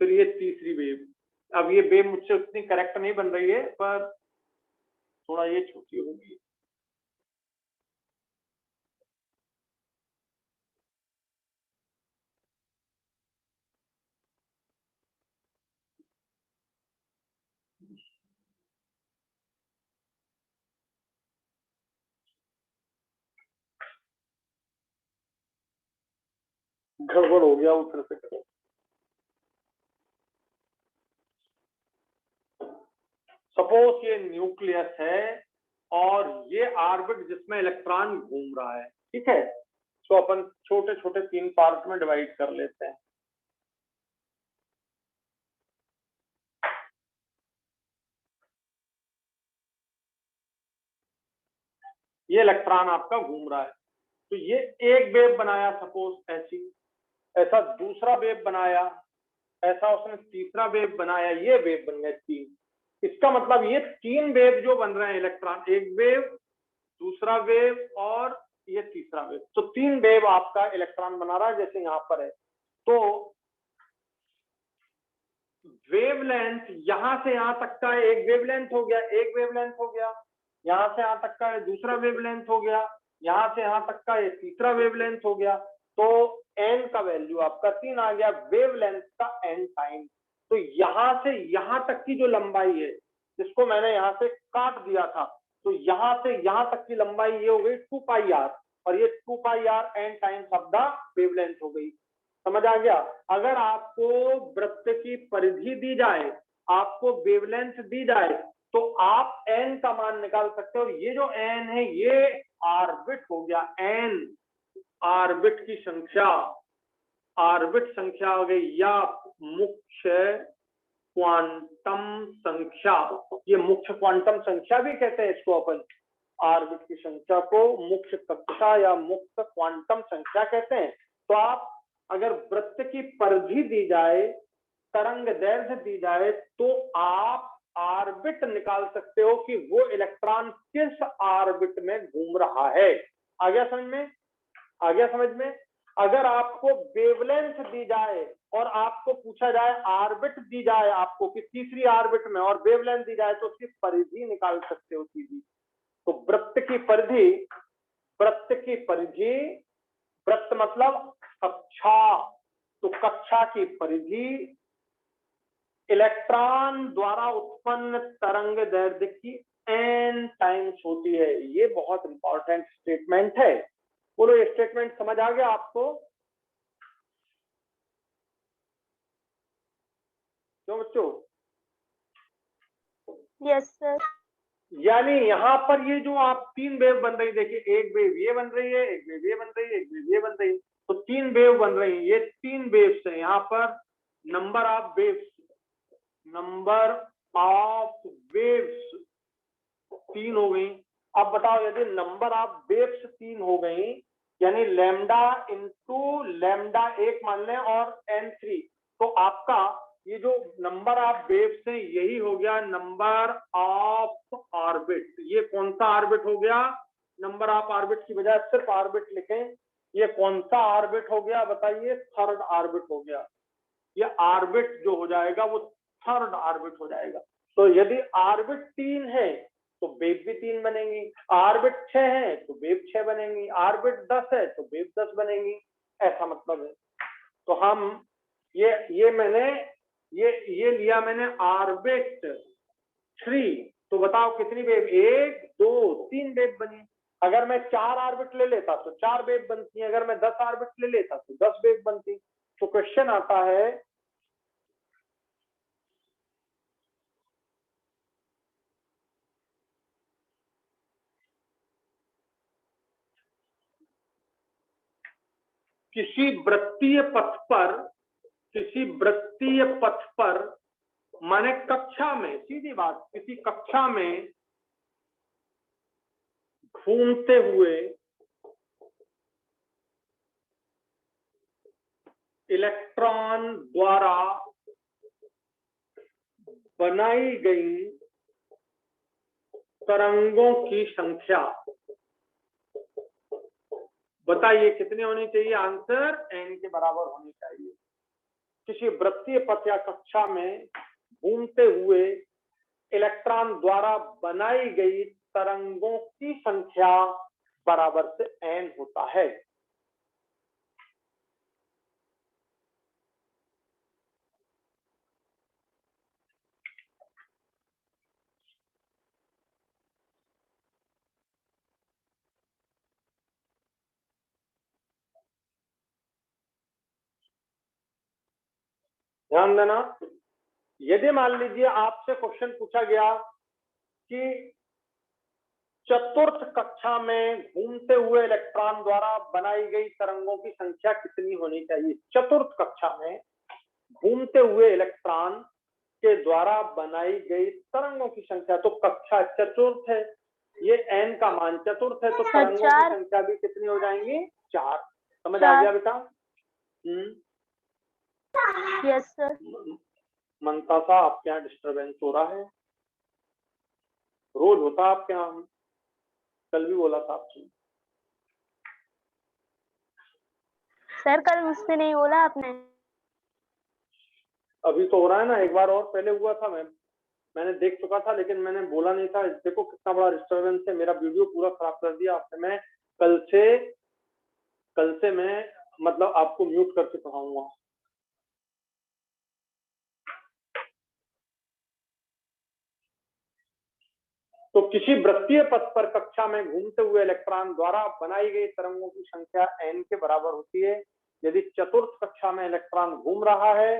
फिर ये तीसरी वेव। अब ये वेव मुझसे उतनी करेक्ट नहीं बन रही है, पर थोड़ा ये छोटी होगी। गड़बड़ हो गया, वो फिर से करो। सपोज ये न्यूक्लियस है और ये ऑर्बिट जिसमें इलेक्ट्रॉन घूम रहा है, ठीक है। तो अपन छोटे छोटे 3 पार्ट में डिवाइड कर लेते हैं। ये इलेक्ट्रॉन आपका घूम रहा है, तो ये एक वेव बनाया सपोज ऐसी, ऐसा दूसरा वेव बनाया, ऐसा उसने तीसरा वेव बनाया, ये वेव बन गए 3। इसका मतलब ये 3 वेव जो बन रहे हैं इलेक्ट्रॉन, एक वेव, दूसरा वेव और ये तीसरा वेव, तो 3 वेव आपका इलेक्ट्रॉन बना रहा है जैसे यहाँ पर है। तो वेवलेंथ यहां से यहां तक का एक वेवलेंथ हो गया, एक वेवलेंथ हो गया, यहां से यहां तक का दूसरा वेवलेंथ हो गया, यहां से यहां तक का ये तीसरा वेवलेंथ हो गया। तो एन का वैल्यू आपका 3 आ गया, वेवलेंथ का एन टाइम। तो यहां से यहां तक की जो लंबाई है, जिसको मैंने यहां से काट दिया था, तो यहां से यहां तक की लंबाई ये हो गई 2πr, और ये 2πr N times of the wavelength हो गई। समझ आ गया। अगर आपको वृत्त की परिधि दी जाए, आपको वेवलेंथ दी जाए, तो आप एन का मान निकाल सकते हो। और ये जो एन है ये ऑर्बिट हो गया, एन ऑर्बिट की संख्या, ऑर्बिट संख्या हो गई, या मुख्य क्वांटम संख्या। ये मुख्य क्वांटम संख्या भी कहते हैं इसको अपन, ऑर्बिट की संख्या को मुख्य कक्षा या मुख्य क्वांटम संख्या कहते हैं। तो आप अगर वृत्त की परिधि दी जाए, तरंग दैर्घ्य दी जाए, तो आप ऑर्बिट निकाल सकते हो कि वो इलेक्ट्रॉन किस ऑर्बिट में घूम रहा है। आ गया समझ में? आ गया समझ में? अगर आपको वेवलेंथ दी जाए और आपको पूछा जाए, ऑर्बिट दी जाए आपको कि तीसरी ऑर्बिट में, और वेवलेंथ दी जाए, तो उसकी परिधि निकाल सकते हो सीधी। तो वृत्त की परिधि, वृत्त की परिधि, वृत्त मतलब कक्षा, तो कक्षा की परिधि इलेक्ट्रॉन द्वारा उत्पन्न तरंग दैर्घ्य की एन टाइम्स होती है। ये बहुत इंपॉर्टेंट स्टेटमेंट है। बोलो, ये स्टेटमेंट समझ आ गया आपको? क्यों बच्चों? Yes sir. यानी यहाँ पर ये जो आप 3 वेव बन रही, देखिए, एक वेव ये बन रही है, एक वेव ये बन रही है, एक वेव ये बन रही है, तो 3 वेव बन रही है। ये 3 वेव्स है। यहाँ पर number of waves, number of waves 3 हो गई। अब बताओ, यदि नंबर ऑफ वेव्स 3 हो गई, यानी लैम्डा इंटू लैम्डा 1 मान लें और n3, तो आपका ये जो नंबर ऑफ वेव्स है यही हो गया नंबर ऑफ ऑर्बिट। ये कौन सा ऑर्बिट हो गया? नंबर ऑफ ऑर्बिट की बजाय सिर्फ ऑर्बिट लिखें। ये कौन सा ऑर्बिट हो गया बताइए? थर्ड ऑर्बिट हो गया। ये ऑर्बिट जो हो जाएगा वो थर्ड ऑर्बिट हो जाएगा। तो यदि ऑर्बिट 3 है तो वेव भी 3 बनेंगी, ऑर्बिट 6 है तो वेव 6 बनेंगी, ऑर्बिट 10 है तो वेव 10 बनेंगी। ऐसा मतलब है। तो हम ये मैंने ये लिया मैंने ऑर्बिट 3, तो बताओ कितनी वेव? 1 2 3 वेव बनी। अगर मैं 4 ऑर्बिट ले लेता तो 4 वेव बनती, अगर मैं 10 ऑर्बिट ले लेता तो 10 वेव बनती। तो क्वेश्चन आता है, किसी वृत्तीय पथ पर, किसी वृत्तीय पथ पर, माने कक्षा में, सीधी बात, किसी कक्षा में घूमते हुए इलेक्ट्रॉन द्वारा बनाई गई तरंगों की संख्या, बताइए कितनी होनी चाहिए? आंसर n के बराबर होनी चाहिए। किसी वृत्तीय पथ या कक्षा में घूमते हुए इलेक्ट्रॉन द्वारा बनाई गई तरंगों की संख्या बराबर से n होता है। ध्यान देना, यदि मान लीजिए आपसे क्वेश्चन पूछा गया कि चतुर्थ कक्षा में घूमते हुए इलेक्ट्रॉन द्वारा बनाई गई तरंगों की संख्या कितनी होनी चाहिए? चतुर्थ कक्षा में घूमते हुए इलेक्ट्रॉन के द्वारा बनाई गई तरंगों की संख्या, तो कक्षा चतुर्थ है, ये n का मान चतुर्थ है, तो तरंगों की संख्या भी कितनी हो जाएंगी? 4। समझ आ गया बेटा? Yes sir. मनता सा आपके यहाँ डिस्टरबेंस हो रहा है, रोज होता आपके यहाँ, कल भी बोला था आपसे। सर कल मुझसे नहीं बोला आपने। अभी तो हो रहा है ना, एक बार और पहले हुआ था, मैंने देख चुका था, लेकिन मैंने बोला नहीं था। देखो कितना बड़ा डिस्टरबेंस है, मेरा वीडियो पूरा खराब कर दिया आपने। मैं कल से मैं मतलब आपको म्यूट करके पढ़ाऊंगा। तो किसी वृत्तीय पथ पर कक्षा में घूमते हुए इलेक्ट्रॉन द्वारा बनाई गई तरंगों की संख्या n के बराबर होती है। यदि चतुर्थ कक्षा में इलेक्ट्रॉन घूम रहा है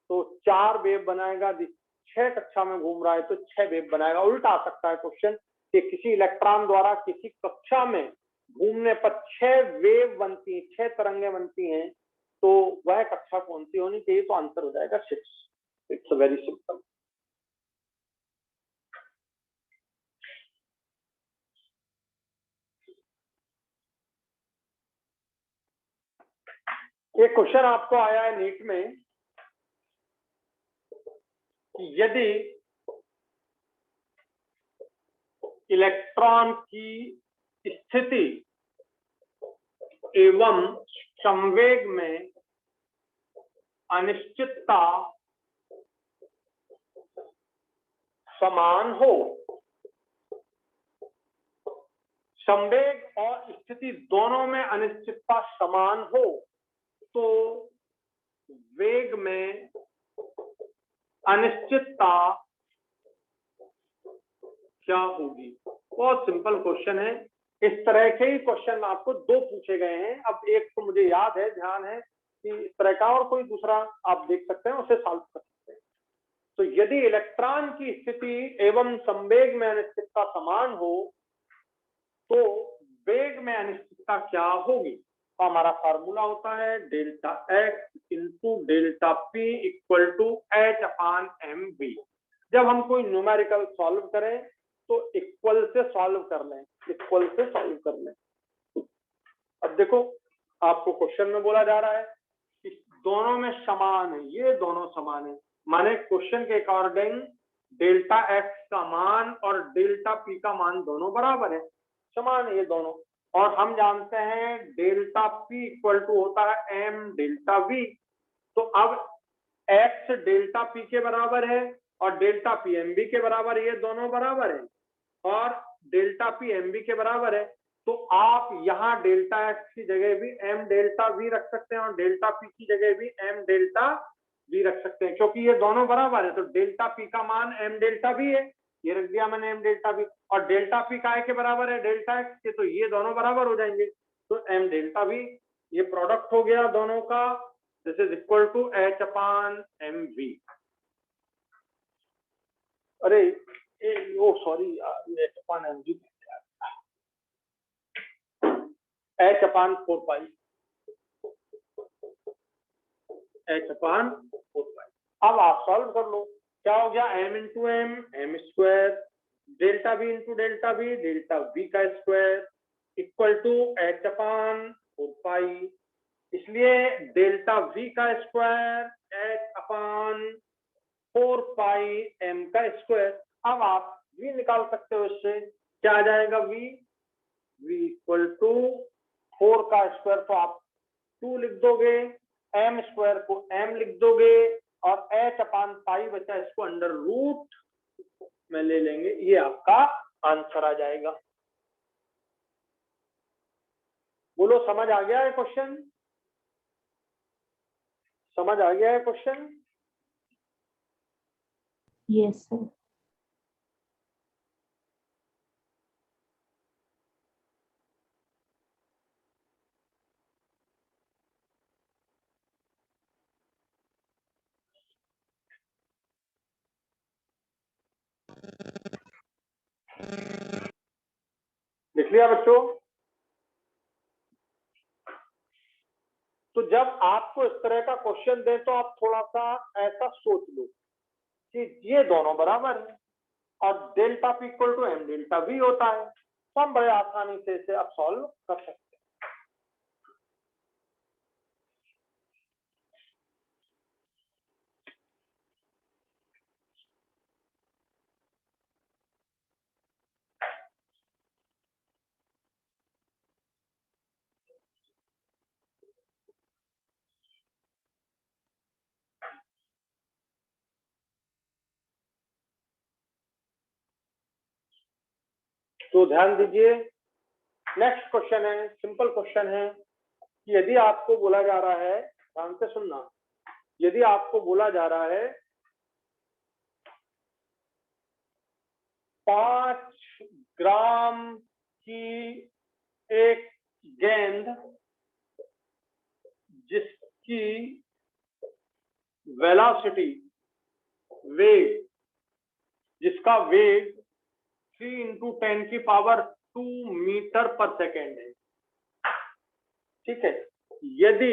तो 4 वेव बनाएगा, यदि 6 कक्षा में घूम रहा है तो 6 वेव बनाएगा। उल्टा आ सकता है क्वेश्चन कि किसी इलेक्ट्रॉन द्वारा किसी कक्षा में घूमने पर 6 वेव बनती है, 6 तरंगे बनती हैं, तो वह कक्षा कौन सी होनी चाहिए? तो आंसर हो जाएगा 6। It's very simple. एक क्वेश्चन आपको आया है नीट में कि यदि इलेक्ट्रॉन की स्थिति एवं संवेग में अनिश्चितता समान हो, संवेग और स्थिति दोनों में अनिश्चितता समान हो, तो वेग में अनिश्चितता क्या होगी? बहुत सिंपल क्वेश्चन है। इस तरह के ही क्वेश्चन आपको 2 पूछे गए हैं। अब एक तो मुझे याद है, ध्यान है कि इस तरह का और कोई दूसरा आप देख सकते हैं, उसे सॉल्व कर सकते हैं। तो यदि इलेक्ट्रॉन की स्थिति एवं संवेग में अनिश्चितता समान हो तो वेग में अनिश्चितता क्या होगी? तो हमारा फार्मूला होता है delta x into delta P equal to H upon M V. जब हम कोई न्यूमेरिकल सॉल्व करें तो इक्वल से सॉल्व कर लें, इक्वल से सॉल्व कर लें। अब देखो आपको क्वेश्चन में बोला जा रहा है कि दोनों में समान है, ये दोनों समान है, माने क्वेश्चन के अकॉर्डिंग डेल्टा एक्स का मान और डेल्टा पी का मान दोनों बराबर है, समान है ये दोनों। और हम जानते हैं डेल्टा पी इक्वल टू होता है एम डेल्टा वी। तो अब एक्स डेल्टा पी के बराबर है और डेल्टा पी एम बी के बराबर है, ये दोनों बराबर है, और डेल्टा पी एम बी के बराबर है। तो आप यहाँ डेल्टा एक्स की जगह भी एम डेल्टा वी रख सकते हैं और डेल्टा पी की जगह भी एम डेल्टा वी रख सकते हैं, क्योंकि ये दोनों बराबर है। तो डेल्टा पी का मान एम डेल्टा वी है, ये रख दिया मैंने एम डेल्टा वी, और डेल्टा पी काय के बराबर है? डेल्टा एक्स के, तो ये दोनों बराबर हो जाएंगे। तो एम डेल्टा वी, ये प्रोडक्ट हो गया दोनों का, this is equal to H upon M v. अरे oh sorry, h upon M v, h upon 4 pi, h upon 4 pi. अब आप सॉल्व कर लो, क्या हो गया? M into m, m square, delta v into delta v, delta v का square equal to H upon 4 pi. इसलिए delta v का square H upon 4 pi M का स्क्वायर। अब आप वी निकाल सकते हो, इससे क्या आ जाएगा? वी इक्वल टू 4 का स्क्वायर तो आप 2 लिख दोगे, m स्क्वायर को m लिख दोगे, और h अपान पाई बचा इसको अंडर रूट में ले लेंगे, ये आपका आंसर आ जाएगा। बोलो समझ आ गया है क्वेश्चन? समझ आ गया है क्वेश्चन? Yes sir. लिख लिया बच्चों? तो जब आपको इस तरह का क्वेश्चन दे तो आप थोड़ा सा ऐसा सोच लो कि ये दोनों बराबर है और delta P equal to M delta V होता है, तो हम बड़े आसानी से इसे अब सॉल्व कर सकते हैं। तो ध्यान दीजिए, नेक्स्ट क्वेश्चन है, सिंपल क्वेश्चन है कि यदि आपको बोला जा रहा है, ध्यान से सुनना, यदि आपको बोला जा रहा है 5 ग्राम की एक गेंद जिसकी वेलोसिटी, वेग, जिसका वेग 3 इंटू 10 की पावर 2 मीटर पर सेकेंड है, ठीक है। यदि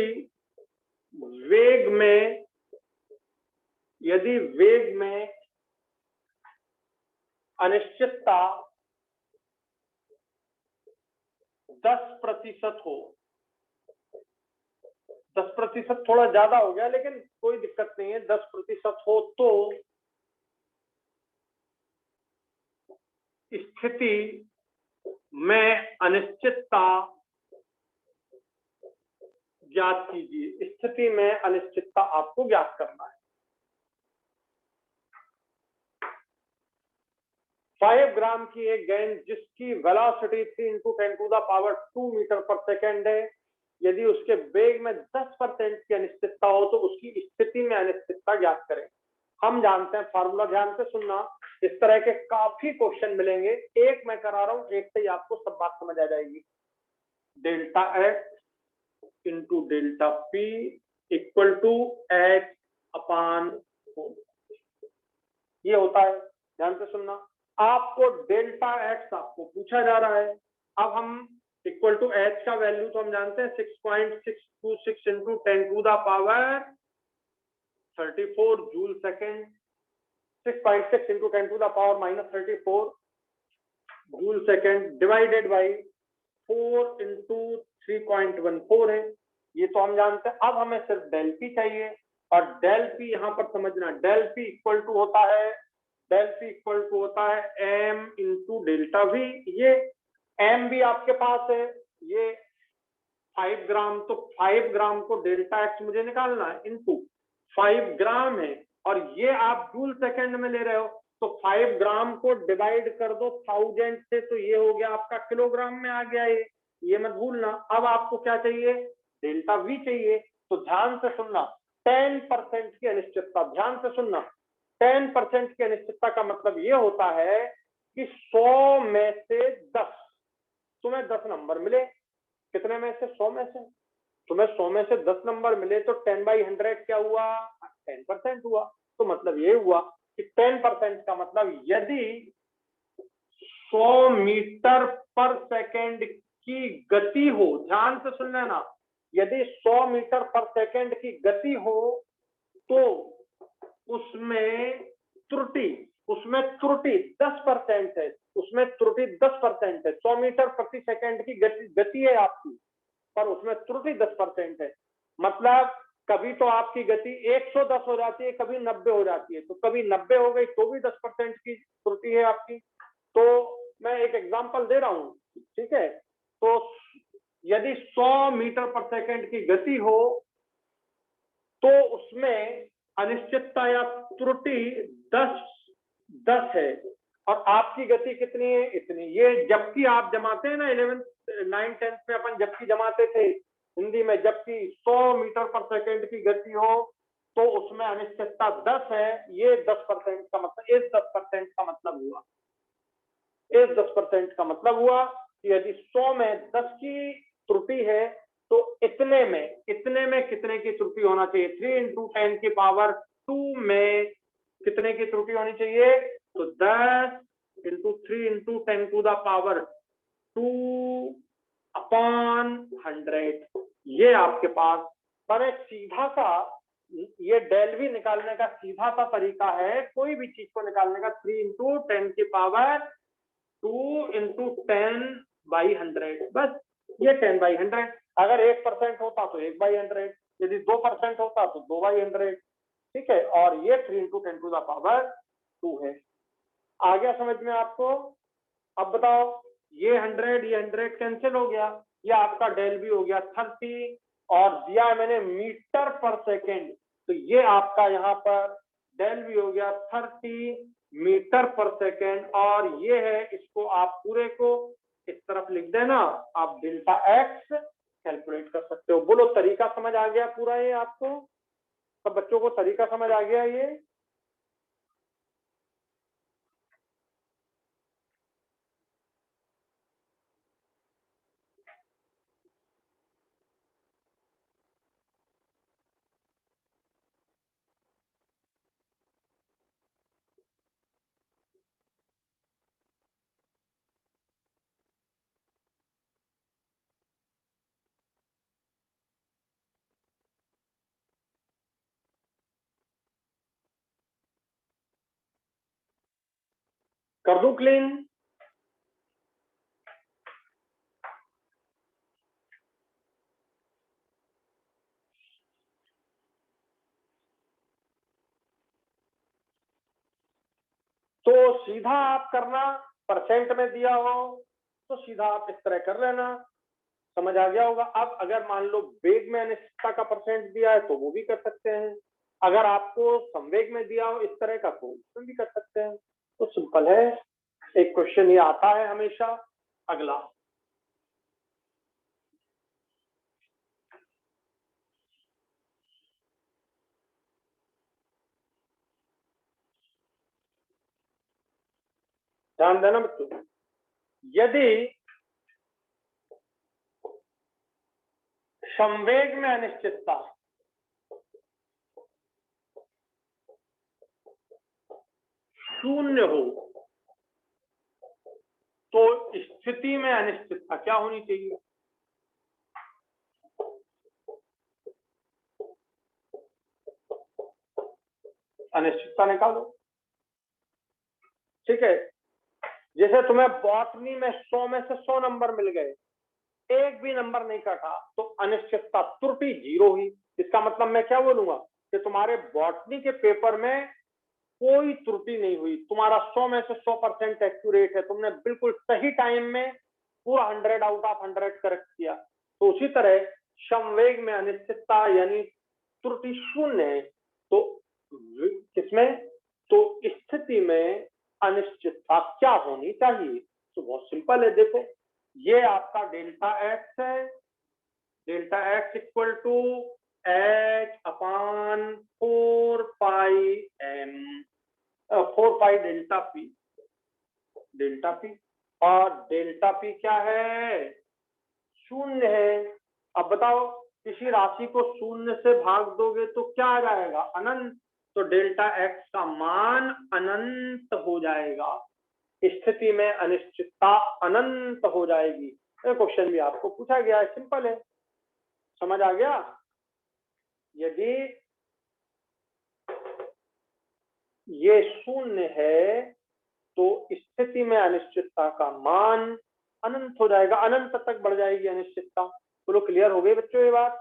वेग में अनिश्चितता 10% हो, 10% थोड़ा ज्यादा हो गया लेकिन कोई दिक्कत नहीं है, 10% हो तो स्थिति में अनिश्चितता ज्ञात कीजिए। स्थिति में अनिश्चितता आपको ज्ञात करना है। 5 ग्राम की एक गेंद जिसकी velocity 3 into 10 to the power 2 metre पर सेकेंड है, यदि उसके वेग में 10% की अनिश्चितता हो तो उसकी स्थिति में अनिश्चितता ज्ञात करें। हम जानते हैं फार्मूला, ध्यान से सुनना, इस तरह के काफी क्वेश्चन मिलेंगे, एक मैं करा रहा हूं, एक से ही आपको सब बात समझ आ जाएगी। Delta x into delta P equal to H upon 4, ये होता है। ध्यान से सुनना, आपको डेल्टा एक्स आपको पूछा जा रहा है, अब हम इक्वल टू एच का वैल्यू तो हम जानते हैं 6.626 into 10 to the power 34 joule second, 6.6 into 10 to the power -34 joule second divided by 4 into 3.14 है, ये तो हम जानते हैं। अब हमें सिर्फ डेल पी चाहिए, और डेल पी यहां पर समझना, डेल पी इक्वल टू होता है, डेल पी इक्वल टू होता है एम इंटू डेल्टा वी। ये एम भी आपके पास है, ये 5 ग्राम, तो 5 ग्राम को डेल्टा एक्स मुझे निकालना है, इंटू 5 ग्राम है, और ये आप जूल सेकेंड में ले रहे हो, तो 5 ग्राम को डिवाइड कर दो 1000 से, तो ये हो गया आपका किलोग्राम में आ गया, ये मत भूलना। अब आपको क्या चाहिए? डेल्टा वी चाहिए। तो ध्यान से सुनना, 10% की अनिश्चितता, ध्यान से सुनना, 10% की अनिश्चितता का मतलब ये होता है कि 100 में से 10, तुम्हें 10 नंबर मिले, कितने में से? 100 में से। तुम्हें 100 में से 10 नंबर मिले तो 10/100 क्या हुआ? 10% हुआ। तो मतलब ये हुआ कि 10% का मतलब यदि 100 मीटर पर सेकेंड की गति हो, ध्यान से सुन लेना, यदि 100 मीटर पर सेकेंड की गति हो तो उसमें त्रुटि 10% है, उसमें त्रुटि 10% है। 100 मीटर प्रति सेकेंड की गति है आपकी, पर उसमें त्रुटि 10% है। मतलब कभी तो आपकी गति 110 हो जाती है, कभी 90 हो जाती है, तो कभी 90 हो गई तो भी 10% की त्रुटि है आपकी। तो मैं एक एग्जांपल दे रहा हूं, ठीक है। तो यदि 100 मीटर पर सेकंड की गति हो तो उसमें अनिश्चितता या त्रुटि 10 है, और आपकी गति कितनी है, इतनी। ये जबकि आप जमाते हैं ना 11th 9th 10th में अपन जबकि जमाते थे हिंदी में, जबकि 100 मीटर पर सेकंड की गति हो तो उसमें अनिश्चितता 10 है। ये 10% का मतलब, इस 10% का मतलब हुआ, इस 10% का मतलब हुआ कि यदि 100 में 10 की त्रुटि है तो इतने में कितने की त्रुटि होना चाहिए, 3 इंटू 10 की पावर 2 में कितने की त्रुटि होनी चाहिए, तो 10 into 3 into 10 to the power 2 upon 100। ये आपके पास पर एक सीधा सा, ये डेल भी निकालने का सीधा सा तरीका है कोई भी चीज को निकालने का, 3 इंटू 10 की पावर 2 इंटू 10/100, बस ये 10/100। अगर 1% होता तो 1/100, यदि 2% होता तो 2/100, ठीक है। और ये 3 इंटू 10 टू द पावर 2 है। आ गया समझ में आपको? अब बताओ, ये 100 कैंसिल हो गया, ये आपका डेल भी हो गया 30, और दिया है मैंने मीटर पर सेकेंड, तो ये आपका यहाँ पर डेल भी हो गया 30 मीटर पर सेकेंड, और ये है, इसको आप पूरे को इस तरफ लिख देना, आप डेल्टा एक्स कैलकुलेट कर सकते हो। बोलो, तरीका समझ आ गया पूरा ये आपको? सब बच्चों को तरीका समझ आ गया ये? कर दूं क्लीन? तो सीधा आप करना, परसेंट में दिया हो तो सीधा आप इस तरह कर लेना, समझ आ गया होगा। अब अगर मान लो वेग में अनिश्चितता का परसेंट दिया है तो वो भी कर सकते हैं, अगर आपको संवेग में दिया हो इस तरह का तो उसमें भी कर सकते हैं। तो सिंपल है, एक क्वेश्चन ये आता है हमेशा। अगला, ध्यान देना बच्चों, यदि संवेग में अनिश्चितता शून्य हो तो स्थिति में अनिश्चितता क्या होनी चाहिए? अनिश्चितता निकालो, ठीक है। जैसे तुम्हें बॉटनी में 100 में से 100 नंबर मिल गए, एक भी नंबर नहीं कटा, तो अनिश्चितता त्रुटि 0 हुई। इसका मतलब मैं क्या बोलूंगा कि तुम्हारे बॉटनी के पेपर में कोई त्रुटि नहीं हुई, तुम्हारा 100 में से 100% एक्यूरेट है, तुमने बिल्कुल सही टाइम में पूरा 100 आउट ऑफ 100 करेक्ट किया। तो उसी तरह संवेग में अनिश्चितता यानी त्रुटि शून्य है, तो किसमें, तो स्थिति में अनिश्चितता क्या होनी चाहिए? तो बहुत सिंपल है, देखो, ये आपका डेल्टा एक्स है, delta X equal to H upon 4 pi M, 4 pi delta P, delta P, और डेल्टा पी क्या है, शून्य है। अब बताओ, किसी राशि को शून्य से भाग दोगे तो क्या आ जाएगा, अनंत, तो डेल्टा एक्स का मान अनंत हो जाएगा, स्थिति में अनिश्चितता अनंत हो जाएगी। ये क्वेश्चन भी आपको पूछा गया है, सिंपल है, समझ आ गया। यदि ये शून्य है तो स्थिति में अनिश्चितता का मान अनंत हो जाएगा, अनंत तक बढ़ जाएगी अनिश्चितता। बोलो, क्लियर हो गई बच्चों ये बात?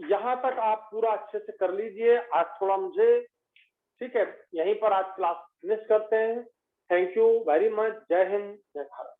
यहाँ तक आप पूरा अच्छे से कर लीजिए। आज थोड़ा मुझे, ठीक है, यहीं पर आज क्लास फिनिश करते हैं। Thank you very much. जय हिंद, जय भारत।